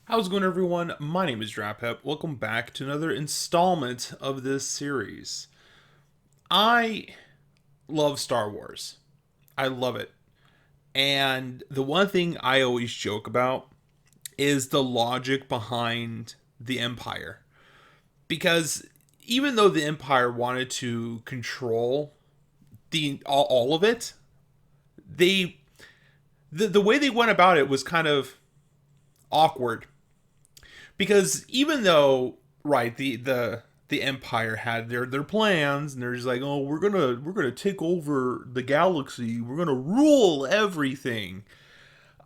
How's it going, everyone? My name is DrapPep. Welcome back to another installment of this series. I love Star Wars. I love it. And the one thing I always joke about is the logic behind the Empire. Because even though the Empire wanted to control all of it, they the way they went about it was kind of awkward. Because even though right the empire had their plans, and they're just like, oh, we're gonna take over the galaxy, we're gonna rule everything.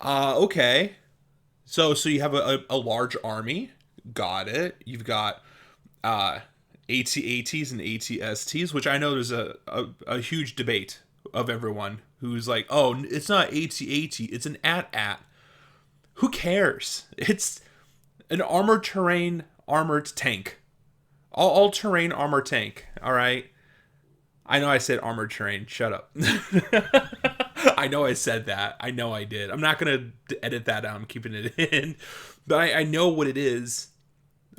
Okay. So you have a large army. Got it. You've got uh AT-ATs and AT-STs, which I know there's a huge debate of everyone who's like, oh, it's not AT-AT, it's an AT-AT. Who cares? It's an armored terrain armored tank. All terrain armored tank. All right. I know I said armored terrain. Shut up. I know I said that. I know I did. I'm not gonna edit that out. I'm keeping it in. But I know what it is.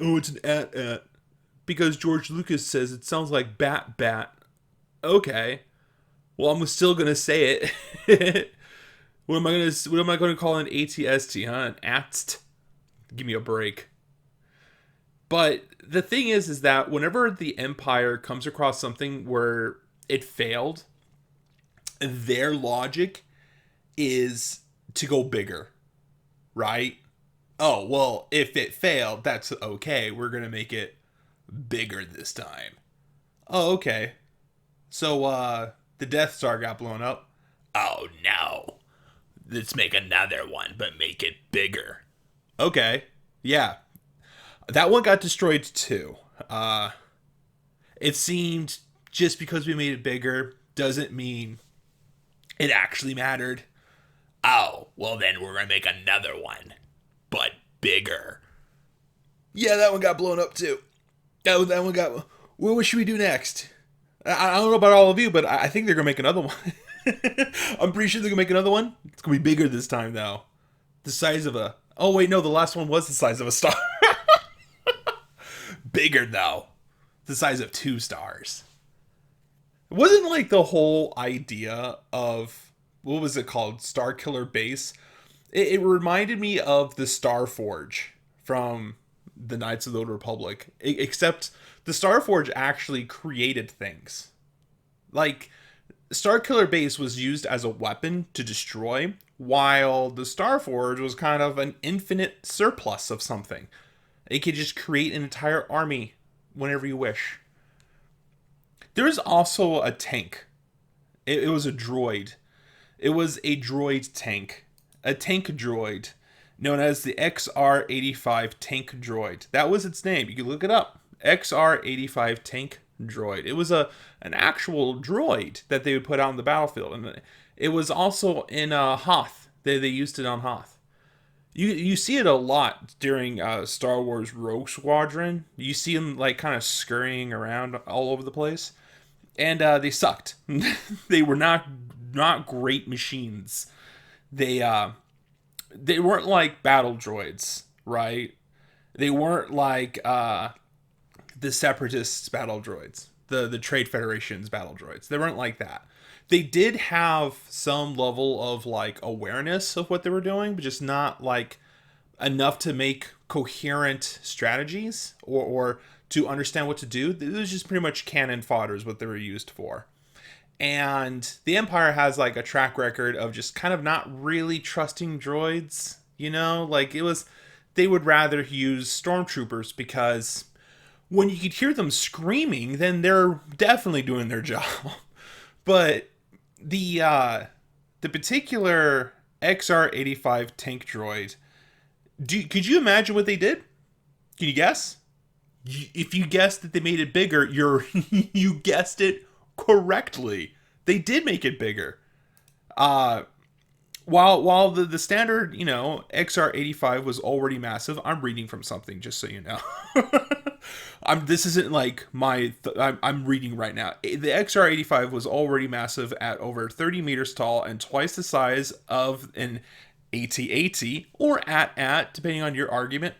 Oh, it's an at because George Lucas says it sounds like bat. Okay. Well, I'm still gonna say it. What am I gonna call an ATST? Huh? An ATST? Give me a break. But the thing is that whenever the Empire comes across something where it failed, their logic is to go bigger, right? Oh, well, if it failed, that's okay. We're going to make it bigger this time. Oh, okay. So, the Death Star got blown up. Oh, no. Let's make another one, but make it bigger. Okay. Yeah, that one got destroyed too. Uh, it seemed just because we made it bigger doesn't mean it actually mattered. Oh, well, then we're going to make another one, but bigger. Yeah, that one got blown up too. That one got. Well, what should we do next? I don't know about all of you, but I think they're going to make another one. I'm pretty sure they're going to make another one. It's going to be bigger this time, though. The size of a. Oh, wait, no, the last one was the size of a star. Bigger, though. The size of 2 stars. It wasn't like the whole idea of what was it called, Star Killer Base. It reminded me of the Star Forge from the Knights of the Old Republic, except the Star Forge actually created things. Like, Star Killer Base was used as a weapon to destroy, while the Star Forge was kind of an infinite surplus of something. It could just create an entire army whenever you wish. There is also a tank. It was a droid. It was a droid tank. A tank droid known as the XR-85 tank droid. That was its name. You can look it up. XR-85 tank droid. It was an actual droid that they would put out on the battlefield. And it was also in Hoth. They used it on Hoth. You see it a lot during Star Wars Rogue Squadron. You see them like kind of scurrying around all over the place, and they sucked. They were not great machines. They they weren't like battle droids, right? They weren't like the Separatists battle droids, the Trade Federation's battle droids. They weren't like that. They did have some level of like awareness of what they were doing, but just not like enough to make coherent strategies or to understand what to do. It was just pretty much cannon fodder is what they were used for. And the Empire has like a track record of just kind of not really trusting droids, like it was they would rather use stormtroopers because when you could hear them screaming, then they're definitely doing their job. But the particular XR-85 tank droid, could you imagine what they did? Can you guess? If you guessed that they made it bigger, you guessed it correctly. They did make it bigger. Uh, while the standard, XR-85 was already massive. I'm reading from something, just so you know. This isn't like I'm reading right now. The XR-85 was already massive at over 30 meters tall and twice the size of an AT-AT, or AT-AT, depending on your argument.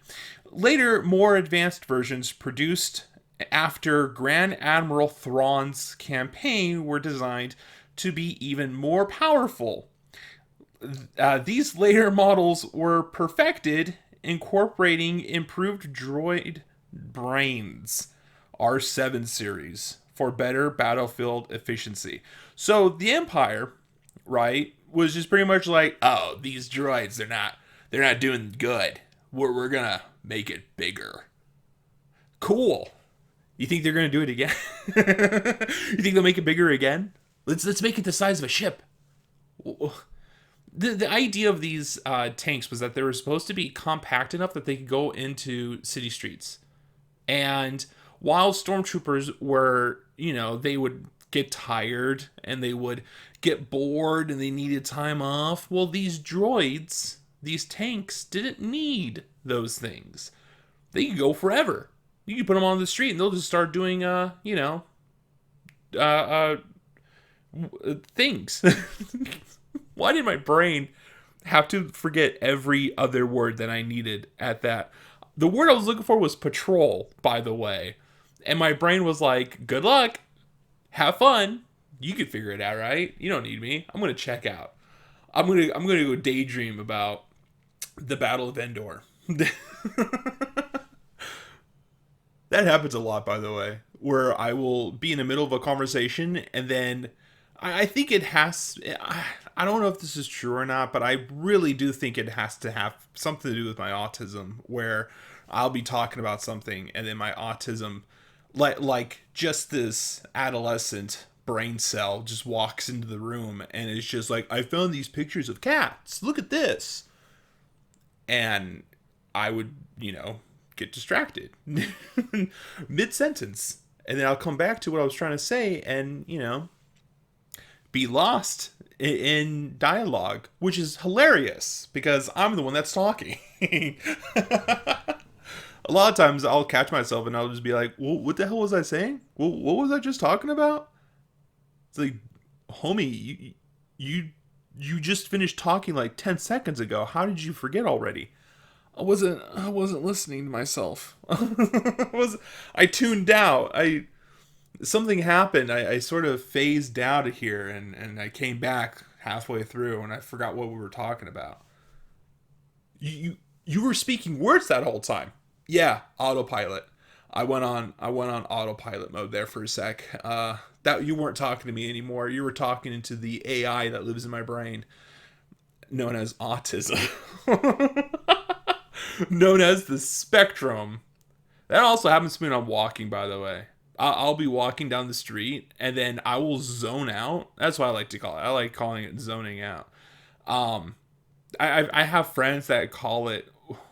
Later, more advanced versions produced after Grand Admiral Thrawn's campaign were designed to be even more powerful. These later models were perfected, incorporating improved droid brains, R7 series, for better battlefield efficiency. So the Empire, right, was just pretty much like, oh, these droids, they're not doing good. We're gonna make it bigger. Cool. You think they're gonna do it again? You think they'll make it bigger again? Let's make it the size of a ship. The idea of these tanks was that they were supposed to be compact enough that they could go into city streets. And while stormtroopers were, they would get tired and they would get bored and they needed time off, well, these droids, these tanks, didn't need those things. They could go forever. You can put them on the street and they'll just start doing, things. Why did my brain have to forget every other word that I needed at that? The word I was looking for was patrol, by the way. And my brain was like, good luck. Have fun. You can figure it out, right? You don't need me. I'm going to check out. I'm going to go daydream about the Battle of Endor. That happens a lot, by the way, where I will be in the middle of a conversation and then I think it has, I don't know if this is true or not, but I really do think it has to have something to do with my autism, where I'll be talking about something and then my autism, like just this adolescent brain cell just walks into the room and it's just like, I found these pictures of cats. Look at this. And I would, get distracted mid-sentence. And then I'll come back to what I was trying to say and, be lost in dialogue, which is hilarious because I'm the one that's talking. A lot of times I'll catch myself and I'll just be like, well, what the hell was I saying? Well, what was I just talking about? It's like, homie, you just finished talking like 10 seconds ago. How did you forget already? I wasn't listening to myself. I tuned out. Something happened. I sort of phased out of here and I came back halfway through and I forgot what we were talking about. You were speaking words that whole time. Yeah, autopilot. I went on autopilot mode there for a sec. That you weren't talking to me anymore. You were talking into the AI that lives in my brain, known as autism. Known as the spectrum. That also happens to me when I'm walking, by the way. I'll be walking down the street and then I will zone out. That's what I like to call it. I like calling it zoning out. I have friends that call it,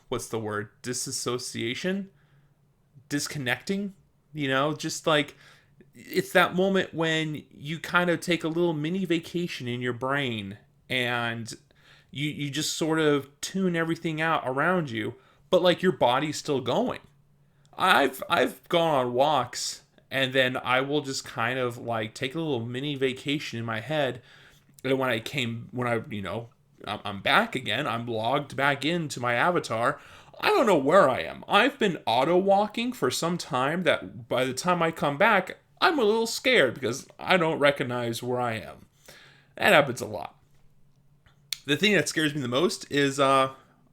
what's the word? Disassociation? Disconnecting? Just like, it's that moment when you kind of take a little mini vacation in your brain and you just sort of tune everything out around you, but like your body's still going. I've gone on walks and then I will just kind of like take a little mini vacation in my head. And I'm back again, I'm logged back into my avatar. I don't know where I am. I've been auto walking for some time that by the time I come back, I'm a little scared because I don't recognize where I am. That happens a lot. The thing that scares me the most is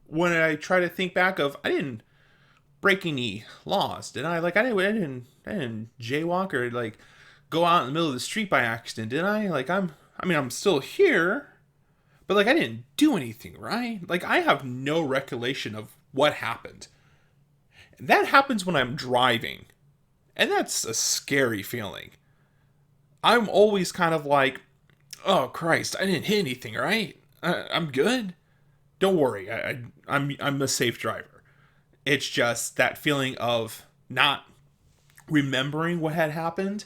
when I try to think back of, I didn't break any laws, did I? Like I didn't jaywalk or like go out in the middle of the street by accident, did I? Like I'm still here, but like I didn't do anything, right? Like I have no recollection of what happened. That happens when I'm driving, and that's a scary feeling. I'm always kind of like, oh Christ, I didn't hit anything, right? I'm good. Don't worry, I'm a safe driver. It's just that feeling of not remembering what had happened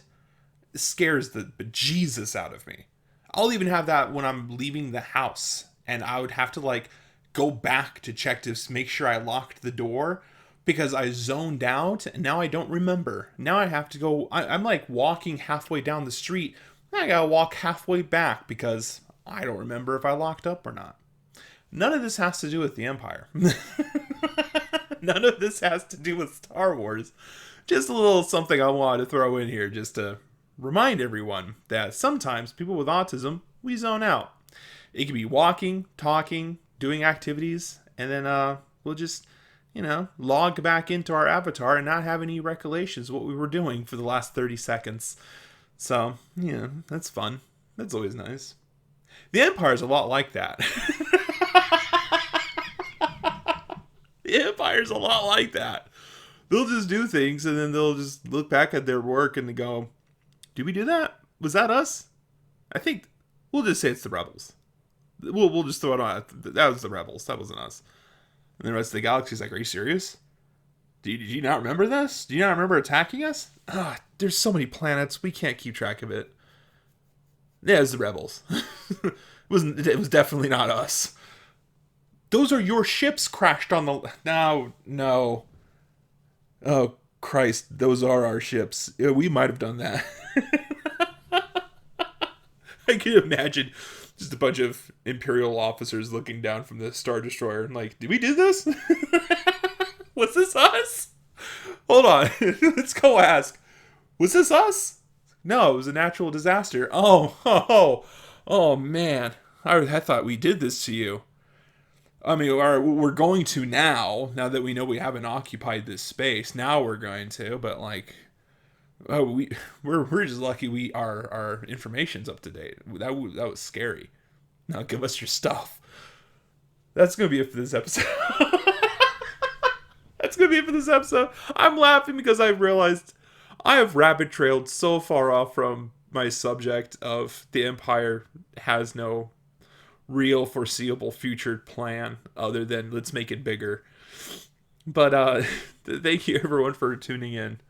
scares the bejesus out of me. I'll even have that when I'm leaving the house, and I would have to like go back to check to make sure I locked the door because I zoned out and now I don't remember. Now I have to go. I'm like walking halfway down the street. I gotta walk halfway back because I don't remember if I locked up or not. None of this has to do with the Empire. None of this has to do with Star Wars. Just a little something I wanted to throw in here just to remind everyone that sometimes people with autism, we zone out. It could be walking, talking, doing activities, and then we'll just, log back into our avatar and not have any recollections of what we were doing for the last 30 seconds. So, yeah, that's fun. That's always nice. The Empire's a lot like that. The Empire's a lot like that. They'll just do things and then they'll just look back at their work and go, did we do that? Was that us? I think we'll just say it's the rebels. We'll just throw it on. That was the rebels. That wasn't us. And the rest of the galaxy's like, are you serious? Did you not remember this? Do you not remember attacking us? There's so many planets. We can't keep track of it. Yeah, it was the rebels. It was definitely not us. Those are your ships crashed on the... No. Oh, Christ. Those are our ships. Yeah, we might have done that. I can imagine just a bunch of Imperial officers looking down from the Star Destroyer and like, did we do this? Was this us? Hold on. Let's go ask. Was this us? No, it was a natural disaster. Oh, man. I thought we did this to you. I mean, we're going to now that we know we haven't occupied this space. Now we're going to, but like, we're just lucky our information's up to date. That was scary. Now give us your stuff. That's gonna be it for this episode. That's gonna be it for this episode. I'm laughing because I realized I have rabbit trailed so far off from my subject of the Empire has no real foreseeable future plan other than let's make it bigger. But thank you everyone for tuning in.